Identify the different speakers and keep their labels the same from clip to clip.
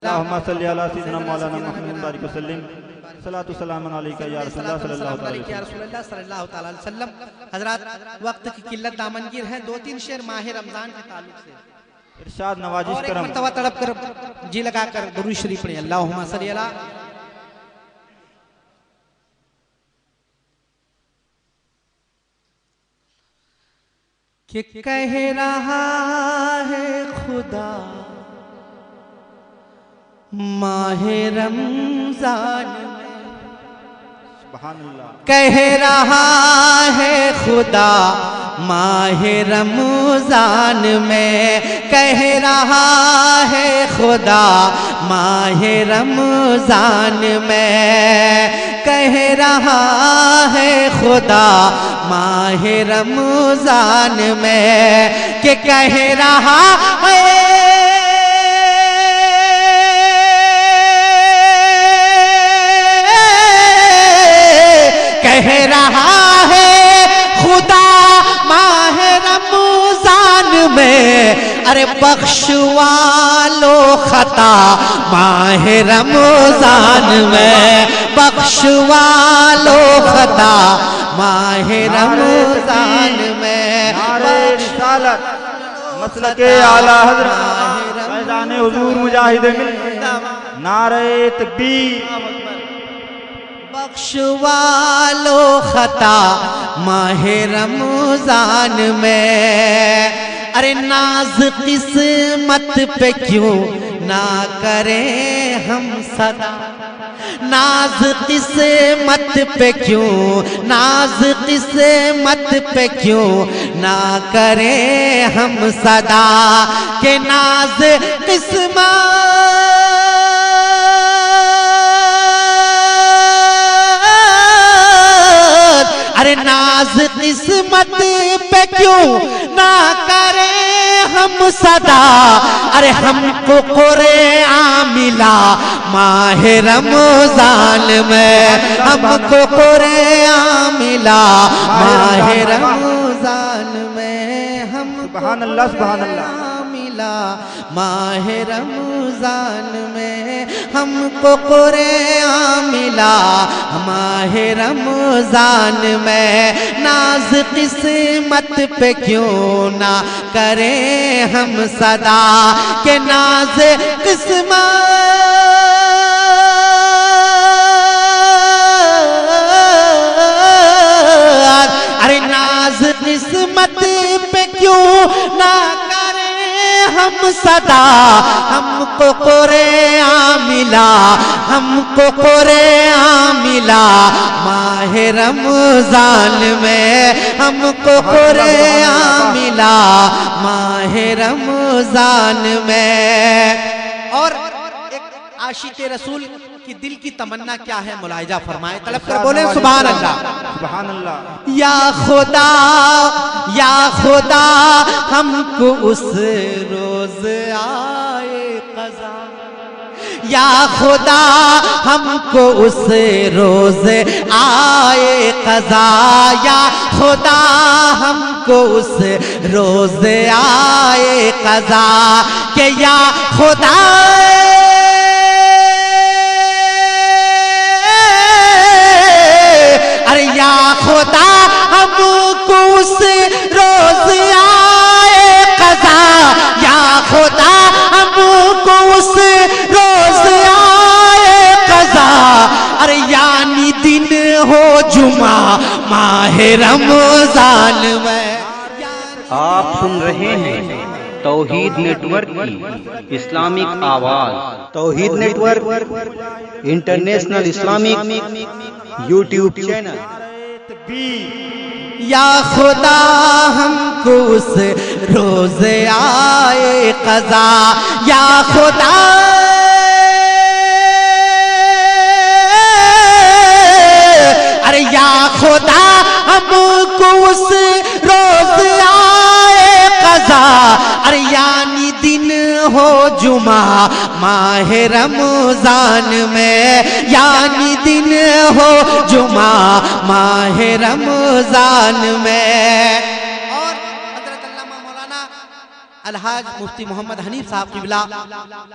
Speaker 1: अल्लाहुम्मा सल्ली अला सय्यिदिना मौलाना मुहम्मद बारिक वसल्लम सलातु सलाम अलैका या रसूलल्लाह
Speaker 2: सल्लल्लाहु अलैहि वसल्लम। हजरात, वक्त की किल्लत दामनगीर है, 2-3 शेर माह रमजान के ताल्लुक से
Speaker 1: इरशाद नवाजिश करम
Speaker 2: मर्तबा तड़प कर जी लगाकर दुरूद शरीफ पढ़िए। अल्लाहुम्मा सल्ली अला कि कह रहा है खुदा माहे रमजान में,
Speaker 1: सुभान अल्लाह,
Speaker 2: कह रहा है खुदा माहे रमजान में, कह रहा है खुदा माहे रमजान में, कह रहा है खुदा माहे रमजान में, कि कह रहा है कह रहा है खुदा माह रमजान में, अरे बख्शवा लो खता माह रमजान में, बख्शवा लो खता माह रमजान में।
Speaker 1: नारे रिसालत मसलके आला हज़रत फैज़ान हुजूर मुजाहिद मिल्लत, नारे तकबीर।
Speaker 2: बख्शवा लो खता माहे रमजान में, अरे नाज किस्मत पे क्यों ना करें हम सदा, नाज किस्मत पे क्यों, नाज किस्मत पे क्यों ना करें हम सदा, के नाज किस्मत अरे नाज किस्मत पे क्यों ना करें हम सदा, अरे हमको कुरआन मिला माह रमजान में, हमको कुरआन मिला माह रमजान में, हम
Speaker 1: सुभान अल्लाह, सुभान अल्लाह,
Speaker 2: मिला माह रमजान में, हमको कुरआन मिला माह रमजान में, नाज किस्मत पे क्यों ना करें हम सदा, के नाज किस्मत अरे नाज किस्मत पे क्यों ना हम सदा, हमको कुरआन मिला, हमको कुरआन मिला माह रमजान में, हमको कुरआन मिला माह रमजान में। और एक आशिक़े रसूल कि दिल की तमन्ना क्या है, मुलाहिजा फरमाए, तलब कर बोले सुभान अल्लाह,
Speaker 1: सुभान अल्लाह।
Speaker 2: या खुदा, या खुदा हमको उस रोज आए क़ज़ा, या खुदा हमको उस रोज आए क़ज़ा, या खुदा हमको उस रोज आए क़ज़ा, के या खुदा अरे या खुदा हमको उस रोज आए क़ज़ा, या खुदा हमको उस रोज आए क़ज़ा, अरे यानी दिन हो जुमा माह रमजान में।
Speaker 3: आप सुन रहे हैं तौहीद नेटवर्क की इस्लामिक आवाज, Tauheed network international Islamic YouTube channel.
Speaker 2: या खुदा हमको उस रोज आए क़ज़ा, या खुदा अरे या खुदा हमको उस रोज आए क़ज़ा, अरे यानी दिन हो जुमा माह रमजान में, यानी दिन हो जुमा माह रमजान में। और हज़रत अल्लामा मौलाना अलहाज मुफ्ती मोहम्मद हनीफ साहब किबला,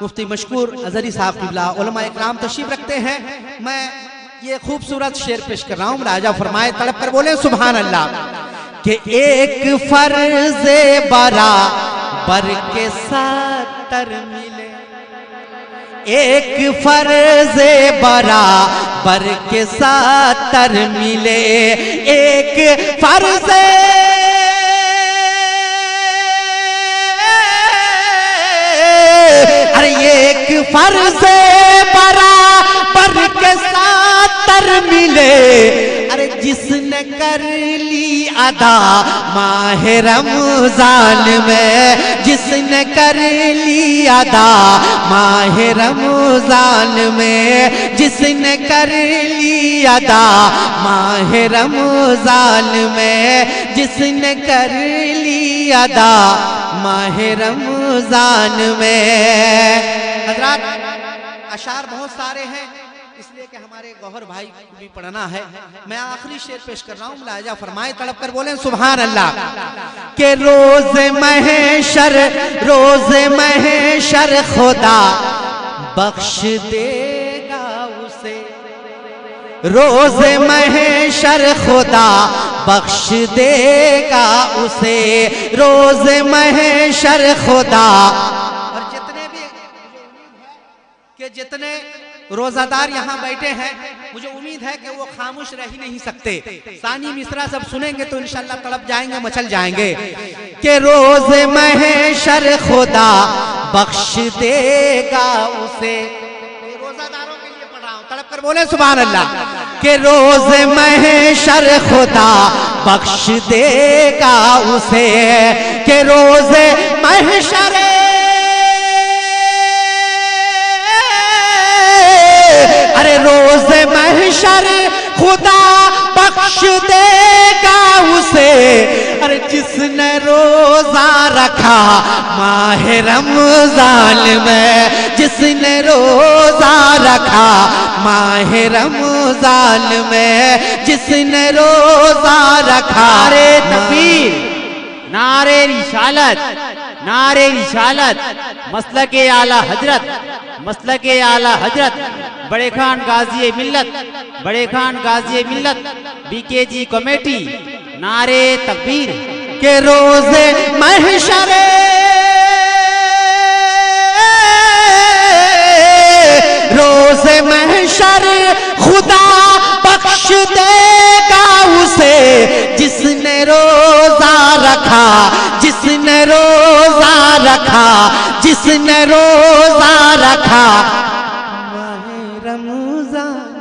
Speaker 2: मुफ्ती मशकूर अजहरी साहब किबला, उलमा इकराम तशरीफ रखते हैं। मैं ये खूबसूरत शेर पेश कर रहा हूँ, राजा फरमाए तड़प कर बोले सुभान अल्लाह कि एक फर्ज़े बराबर के 70 मिले, एक फर्ज़े बराबर के 70 मिले, एक फर्ज़े अरे एक फर्ज़े बराबर के 70 मिले, अरे जिसने कर ली अदा माह रमजान में, जिसने कर ली अदा माह रमजान में, जिसने कर ली अदा माह रमजान में, जिसने कर ली अदा माह रमजान में। हज़रात अशार बहुत सारे हैं, इसलिए कि हमारे गौहर भाई को भी पढ़ना है। मैं आखिरी शेर पेश कर रहा हूँ, मुलाहिजा फरमाए तड़प कर बोले सुभान अल्लाह के रोज़े महशर, रोज़े महशर खुदा बख्श देगा उसे, रोज़े महशर खुदा बख्श देगा उसे, रोज़े महशर खुदा। और जितने भी कि जितने रोजादार यहाँ बैठे हैं, मुझे उम्मीद है कि वो खामोश रह ही नहीं सकते। सानी मिसरा सब सुनेंगे तो इंशाल्लाह तड़प जाएंगे, मचल जाएंगे कि रोज़े महशर खुदा बख्श देगा उसे। रोजादारों के लिए पढ़ रहा हूँ, तड़प कर बोले सुभान अल्लाह कि रोज़े महशर खुदा बख्श देगा उसे, कि रोज़े महशर अरे रोज़े महशर खुदा बख्श देगा उसे, अरे जिसने रोजा रखा माह रमजान में, जिसने रोजा रखा माह रमजान में, जिसने रोजा रखा।
Speaker 4: नारे तकबीर, नारे रिसालत, नारे रिसालत, मसलके आला हजरत, मसलके आला हजरत बड़े खान गाजी मिल्लत, बड़े खान गाजी मिल्लत बीकेजी कमेटी। नारे तकबीर
Speaker 2: के रोज़े महशर रोज़े महशर खुदा बख्श देगा उसे, जिसने रोजा रखा, जिसने रोजा रखा, जिसने रोजा रखा माह रमजान